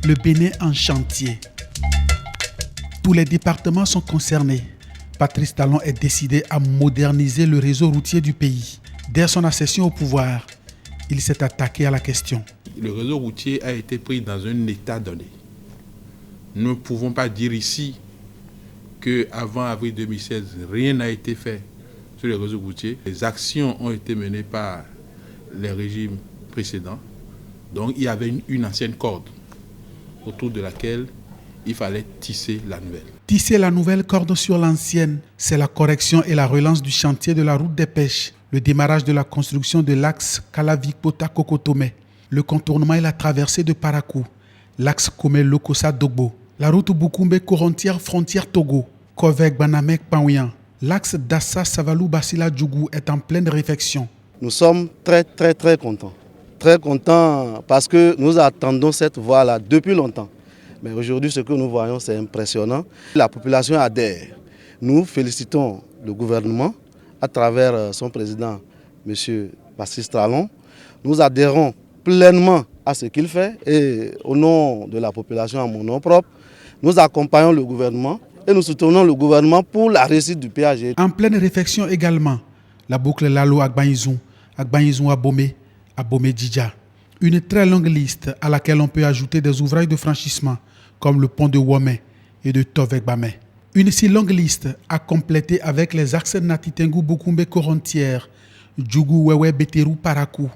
Le Bénin en chantier. Tous les départements sont concernés. Patrice Talon est décidé à moderniser le réseau routier du pays. Dès son accession au pouvoir, il s'est attaqué à la question. Le réseau routier a été pris dans un état donné. Nous ne pouvons pas dire ici qu'avant avril 2016, rien n'a été fait sur le réseau routier. Les actions ont été menées par les régimes précédents. Donc il y avait une ancienne corde autour de laquelle il fallait tisser la nouvelle. Tisser la nouvelle corde sur l'ancienne, c'est la correction et la relance du chantier de la route des pêches, le démarrage de la construction de l'axe Kalavik-Pota-Kokotome, le contournement et la traversée de Parakou, l'axe Komé-Lokossa-Dogbo, la route Boukoumbe-Corontière-Frontière-Togo, Kovek-Banamek-Panouyan, l'axe Dassa-Savalou-Basila-Djougou est en pleine réfection. Nous sommes très contents. Très contents parce que nous attendons cette voie-là depuis longtemps. Mais aujourd'hui, ce que nous voyons, c'est impressionnant. La population adhère. Nous félicitons le gouvernement à travers son président, M. Patrice Talon. Nous adhérons pleinement à ce qu'il fait et au nom de la population, à mon nom propre, nous accompagnons le gouvernement et nous soutenons le gouvernement pour la réussite du péage. En pleine réflexion également, la boucle Lalo Agbanizou, Agbanizou Abomé, Abomé Djidja. Une très longue liste à laquelle on peut ajouter des ouvrages de franchissement comme le pont de Womé et de Tovek-Bamé. Une si longue liste à compléter avec les axes Natitengu-Boukoumbe-Corontière, Djougou-Wewe-Beterou-Parakou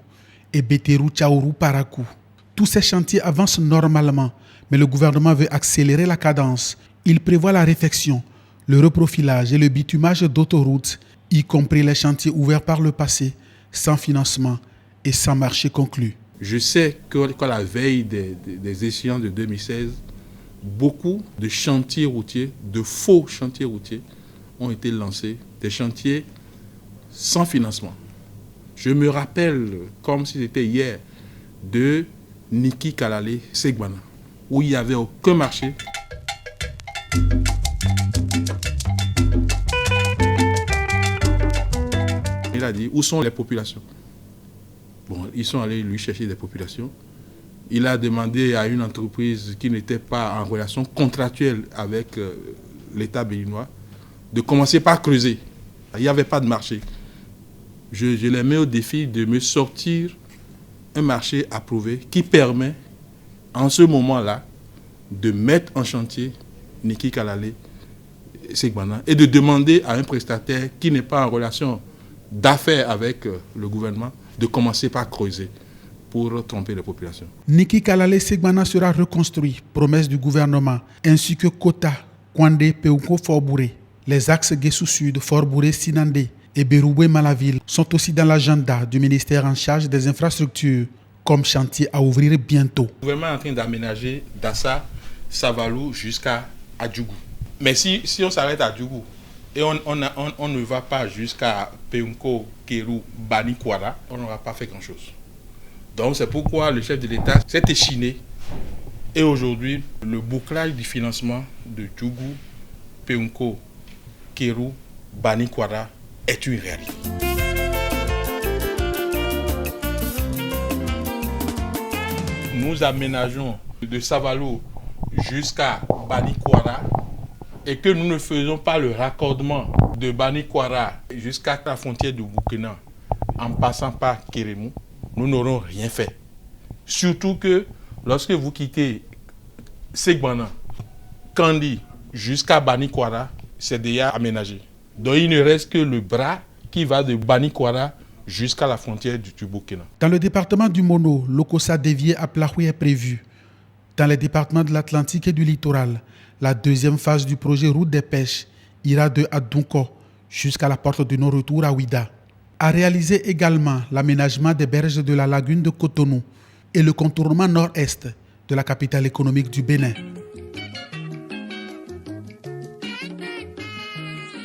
et Beterou-Tchaourou-Parakou. Tous ces chantiers avancent normalement, mais le gouvernement veut accélérer la cadence. Il prévoit la réfection, le reprofilage et le bitumage d'autoroutes, y compris les chantiers ouverts par le passé, sans financement et sans marché conclu. Je sais qu'à la veille des échéances de 2016, beaucoup de chantiers routiers, de faux chantiers routiers ont été lancés, des chantiers sans financement. Je me rappelle, comme si c'était hier, de Niki Kalale Segbana, où il n'y avait aucun marché. Il a dit, où sont les populations? Bon, ils sont allés lui chercher des populations. Il a demandé à une entreprise qui n'était pas en relation contractuelle avec l'État béninois de commencer par creuser. Il n'y avait pas de marché. Je les mets au défi de me sortir un marché approuvé qui permet, en ce moment-là, de mettre en chantier Niki Kalale Segbana et de demander à un prestataire qui n'est pas en relation d'affaires avec le gouvernement de commencer par creuser pour tromper les populations. Niki Kalale Segbana sera reconstruit, promesse du gouvernement, ainsi que Kota, Kwande, Peuko, Fort-Bouré. Les axes Guessou Sud, Fort-Bouré, Sinandé et Beroubé-Malaville sont aussi dans l'agenda du ministère en charge des infrastructures, comme chantier à ouvrir bientôt. Le gouvernement est en train d'aménager Dassa, Savalou jusqu'à Djougou. Mais si on s'arrête à Djougou et on ne va pas jusqu'à Peunko, Kérou, Bani Kwara, on n'aura pas fait grand-chose. Donc c'est pourquoi le chef de l'État s'est échiné. Et aujourd'hui, le bouclage du financement de Djougou, Peunko, Kérou, Bani Kwara est une réalité. Nous aménageons de Savalou jusqu'à Bani Kwara et que nous ne faisons pas le raccordement de Bani Kwara jusqu'à la frontière du Burkina en passant par Kérémou, nous n'aurons rien fait. Surtout que lorsque vous quittez Segbana, Kandi jusqu'à Bani Kwara, c'est déjà aménagé. Donc il ne reste que le bras qui va de Bani Kwara jusqu'à la frontière du Burkina. Dans le département du Mono, l'Okossa dévié à Plahoui est prévu. Dans les départements de l'Atlantique et du littoral, la deuxième phase du projet Route des Pêches ira de Adunko jusqu'à la porte de non-retour à Ouida. A réalisé également l'aménagement des berges de la lagune de Cotonou et le contournement nord-est de la capitale économique du Bénin.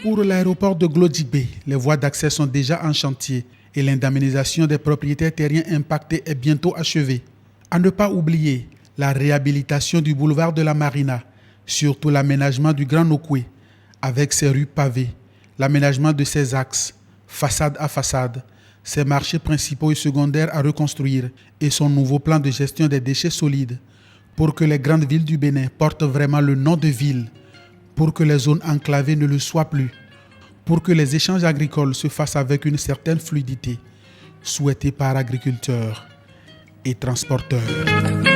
Pour l'aéroport de Glodjibé, les voies d'accès sont déjà en chantier et l'indemnisation des propriétaires terriens impactés est bientôt achevée. À ne pas oublier la réhabilitation du boulevard de la Marina, surtout l'aménagement du Grand Nokoué, avec ses rues pavées, l'aménagement de ses axes, façade à façade, ses marchés principaux et secondaires à reconstruire et son nouveau plan de gestion des déchets solides, pour que les grandes villes du Bénin portent vraiment le nom de ville, pour que les zones enclavées ne le soient plus, pour que les échanges agricoles se fassent avec une certaine fluidité, souhaitée par agriculteurs et transporteurs.